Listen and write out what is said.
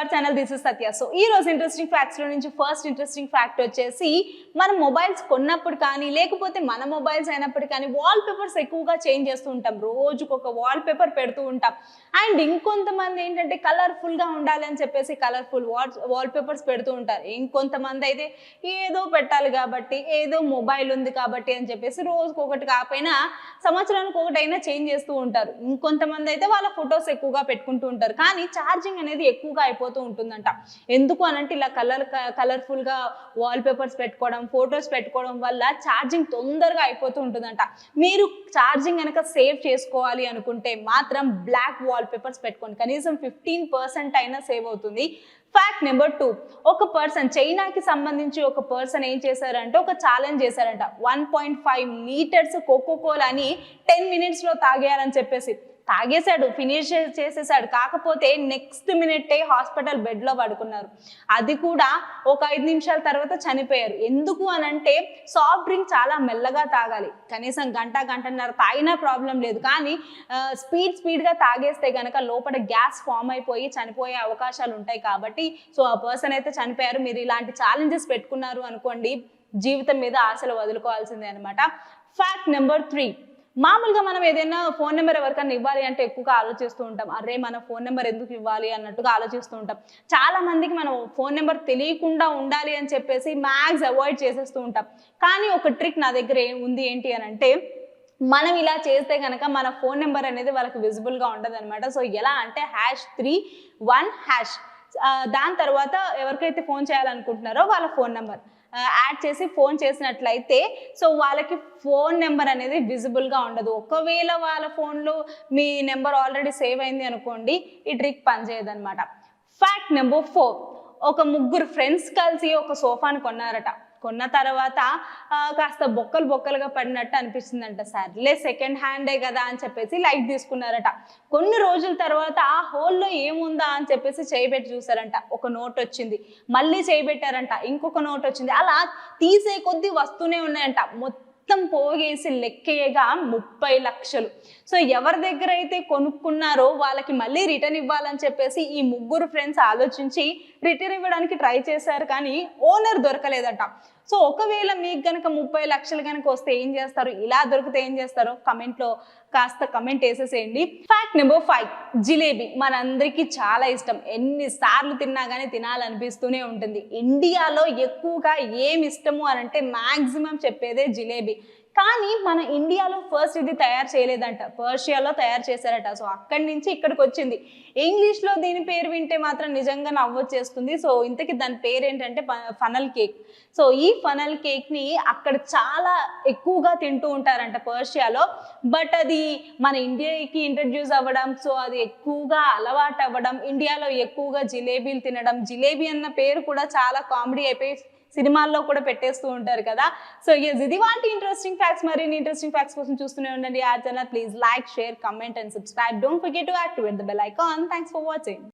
Our channel. This is Satya. So ఈ రోజు interesting facts లో నుంచి ఫస్ట్ ఇంట్రెస్టింగ్ ఫ్యాక్ట్ వచ్చేసి, మనం మొబైల్స్ కొన్నప్పుడు కానీ లేకపోతే మన మొబైల్స్ అయినప్పుడు కానీ వాల్ పేపర్స్ ఎక్కువగా చేంజ్ చేస్తూ ఉంటాం. రోజుకు ఒక వాల్ పేపర్ పెడుతూ ఉంటాం. అండ్ ఇంకొంతమంది ఏంటంటే కలర్ఫుల్ గా ఉండాలి అని చెప్పేసి కలర్ఫుల్ వాల్ పేపర్స్ పెడుతూ ఉంటారు. ఇంకొంతమంది అయితే ఏదో పెట్టాలి కాబట్టి, ఏదో మొబైల్ ఉంది కాబట్టి అని చెప్పేసి రోజుకు ఒకటి కాకపోయినా సంవత్సరానికి ఒకటైనా చేంజ్ చేస్తూ ఉంటారు. ఇంకొంతమంది అయితే వాళ్ళ ఫొటోస్ ఎక్కువగా పెట్టుకుంటూ ఉంటారు. కానీ ఛార్జింగ్ అనేది ఎక్కువగా అయిపోతూ ఉంటుందంట. ఎందుకు అనంటే ఇలా కలర్ఫుల్ గా వాల్ పేపర్స్ పెట్టుకోవడం, ఫొటోస్ పెట్టుకోవడం వల్ల ఛార్జింగ్ తొందరగా అయిపోతూ ఉంటుందంట. మీరు ఛార్జింగ్ కనుక సేవ్ చేసుకోవాలి అనుకుంటే మాత్రం బ్లాక్ వాల్ పేపర్స్ పెట్టుకోండి. కనీసం 15% అయినా సేవ్ అవుతుంది. ఫ్యాక్ట్ నెంబర్ 2, ఒక పర్సన్, చైనాకి సంబంధించి ఒక పర్సన్ ఏం చేశారంటే ఒక ఛాలెంజ్ చేశారంట. 1.5 లీటర్స్ కోకోకోలాని 10 minutes లో తాగేయాలని చెప్పేసి తాగేశాడు, ఫినిష్ చేసేసాడు. కాకపోతే నెక్స్ట్ మినిటే హాస్పిటల్ బెడ్లో పడుకున్నారు. అది కూడా ఒక 5 నిమిషాల తర్వాత చనిపోయారు. ఎందుకు అనంటే సాఫ్ట్ డ్రింక్ చాలా మెల్లగా తాగాలి. కనీసం గంటన్నర తాగినా ప్రాబ్లం లేదు. కానీ స్పీడ్గా తాగేస్తే కనుక లోపల గ్యాస్ ఫామ్ అయిపోయి చనిపోయే అవకాశాలు ఉంటాయి. కాబట్టి సో ఆ పర్సన్ అయితే చనిపోయారు. మీరు ఇలాంటి ఛాలెంజెస్ పెట్టుకున్నారు అనుకోండి, జీవితం మీద ఆశలు వదులుకోవాల్సిందే అనమాట. ఫ్యాక్ట్ నెంబర్ 3, మామూలుగా మనం ఏదైనా ఫోన్ నెంబర్ ఎవరికైనా ఇవ్వాలి అంటే ఎక్కువగా ఆలోచిస్తూ ఉంటాం. అరే మన ఫోన్ నెంబర్ ఎందుకు ఇవ్వాలి అన్నట్టుగా ఆలోచిస్తూ ఉంటాం. చాలా మందికి మనం ఫోన్ నెంబర్ తెలియకుండా ఉండాలి అని చెప్పేసి మ్యాక్స్ అవాయిడ్ చేసేస్తూ ఉంటాం. కానీ ఒక ట్రిక్ నా దగ్గర ఉంది. ఏంటి అని అంటే, మనం ఇలా చేస్తే కనుక మన ఫోన్ నెంబర్ అనేది వాళ్ళకి విజిబుల్గా ఉండదు అనమాట. సో ఎలా అంటే #31#. దాని తర్వాత ఎవరికైతే ఫోన్ చేయాలనుకుంటున్నారో వాళ్ళ ఫోన్ నెంబర్ యాడ్ చేసి ఫోన్ చేసినట్లయితే సో వాళ్ళకి ఫోన్ నెంబర్ అనేది విజిబుల్గా ఉండదు. ఒకవేళ వాళ్ళ ఫోన్లో మీ నెంబర్ ఆల్రెడీ సేవ్ అయింది అనుకోండి, ఈ ట్రిక్ పనిచేయదనమాట. ఫ్యాక్ట్ నెంబర్ 4, ఒక ముగ్గురు ఫ్రెండ్స్ కలిసి ఒక సోఫాను కొన్నారట. కొన్న తర్వాత కాస్త బొక్కలుగా పడినట్టు అనిపిస్తుందంట. సర్లే సెకండ్ హ్యాండే కదా అని చెప్పేసి లైట్ తీసుకున్నారట. కొన్ని రోజుల తర్వాత ఆ హోల్లో ఏముందా అని చెప్పేసి చేయబెట్టి చూసారంట. ఒక నోట్ వచ్చింది. మళ్ళీ చేయబెట్టారంట, ఇంకొక నోట్ వచ్చింది. అలా తీసే కొద్దీ వస్తూనే ఉన్నాయంట. మొత్తం పోగేసి లెక్కేయగా 30 లక్షలు. సో ఎవరి దగ్గర అయితే కొనుక్కున్నారో వాళ్ళకి మళ్ళీ రిటర్న్ ఇవ్వాలని చెప్పేసి ఈ ముగ్గురు ఫ్రెండ్స్ ఆలోచించి రిటర్న్ ఇవ్వడానికి ట్రై చేశారు. కానీ ఓనర్ దొరకలేదట. సో ఒకవేళ మీకు కనుక 30 లక్షలు కనుక వస్తే ఏం చేస్తారు, ఇలా దొరికితే ఏం చేస్తారో కమెంట్లో కాస్త కమెంట్ వేసేసేయండి. ఫ్యాక్ట్ నెంబర్ 5, జిలేబీ మనందరికీ చాలా ఇష్టం. ఎన్నిసార్లు తిన్నా కానీ తినాలనిపిస్తూనే ఉంటుంది. ఇండియాలో ఎక్కువగా ఏమి ఇష్టము అని అంటే మ్యాక్సిమం చెప్పేదే జిలేబీ. కానీ మన ఇండియాలో ఫస్ట్ ఇది తయారు చేయలేదంట, పర్షియాలో తయారు చేశారట. సో అక్కడి నుంచి ఇక్కడికి వచ్చింది. ఇంగ్లీష్లో దీని పేరు వింటే మాత్రం నిజంగా నవ్వొచ్చేస్తుంది. సో ఇంతకీ దాని పేరు ఏంటంటే ఫనల్ కేక్. సో ఈ ఫనల్ కేక్ని అక్కడ చాలా ఎక్కువగా తింటూ ఉంటారంట పర్షియాలో. బట్ అది మన ఇండియాకి ఇంట్రడ్యూస్ అవ్వడం, సో అది ఎక్కువగా అలవాటు అవ్వడం, ఇండియాలో ఎక్కువగా జిలేబీలు తినడం, జిలేబీ అన్న పేరు కూడా చాలా కామెడీ అయిపోయి సినిమాల్లో కూడా పెట్టేస్తూ ఉంటారు కదా. సో ఇది వాటి ఇంట్రెస్టింగ్ ఫ్యాక్ట్స్. మరిన్ని ఇంట్రెస్టింగ్ ఫ్యాక్ట్స్ కోసం చూస్తూనే ఉండండి ఆ channel. Please like, share, comment and subscribe. Don't forget to activate the bell icon. Thanks for watching.